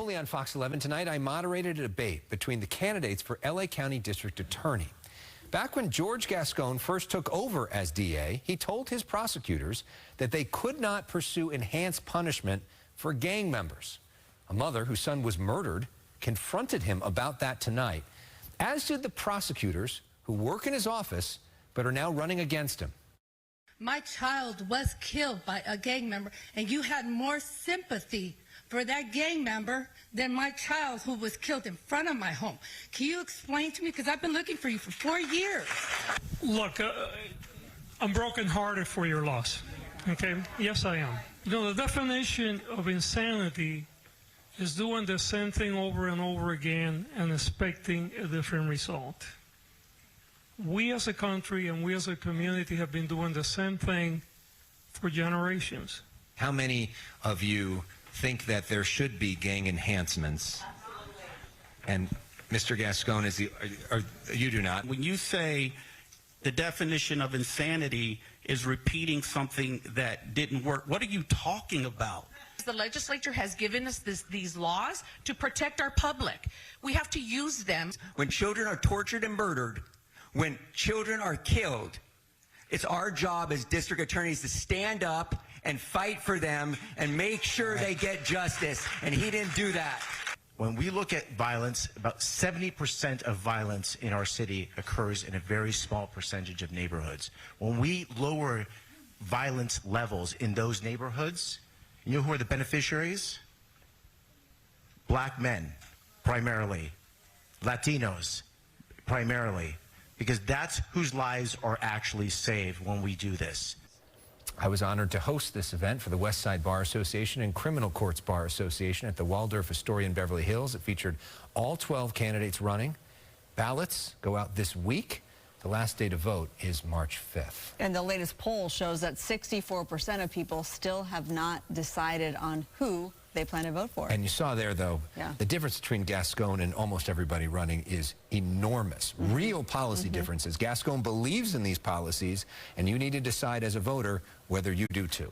Only on Fox 11 tonight, I moderated a debate between the candidates for LA County District Attorney. Back when George Gascon first took over as DA, he told his prosecutors that they could not pursue enhanced punishment for gang members. A mother whose son was murdered confronted him about that tonight, as did the prosecutors who work in his office but are now running against him. My child was killed by a gang member, and you had more sympathy for that gang member than my child who was killed in front of my home. Can you explain to me? Because I've been looking for you for 4 years. Look, I'm brokenhearted for your loss, okay? Yes, I am. You know, the definition of insanity is doing the same thing over and over again and expecting a different result. We as a country and we as a community have been doing the same thing for generations. How many of you think that there should be gang enhancements? And Mr. Gascon, you do not. When you say the definition of insanity is repeating something that didn't work, what are you talking about? The legislature has given us these laws to protect our public. We have to use them. When children are tortured and murdered, when children are killed, it's our job as district attorneys to stand up and fight for them and make sure they get justice, and he didn't do that. When we look at violence, about 70% of violence in our city occurs in a very small percentage of neighborhoods. When we lower violence levels in those neighborhoods, you know who are the beneficiaries? Black men, primarily. Latinos, primarily. Because that's whose lives are actually saved when we do this. I was honored to host this event for the West Side Bar Association and Criminal Courts Bar Association at the Waldorf Astoria in Beverly Hills. It featured all 12 candidates running. Ballots go out this week. The last day to vote is March 5th. And the latest poll shows that 64% of people still have not decided on who they plan to vote for. And you saw there, though, the difference between Gascon and almost everybody running is enormous. Real policy differences. Gascon believes in these policies, and you need to decide as a voter whether you do too.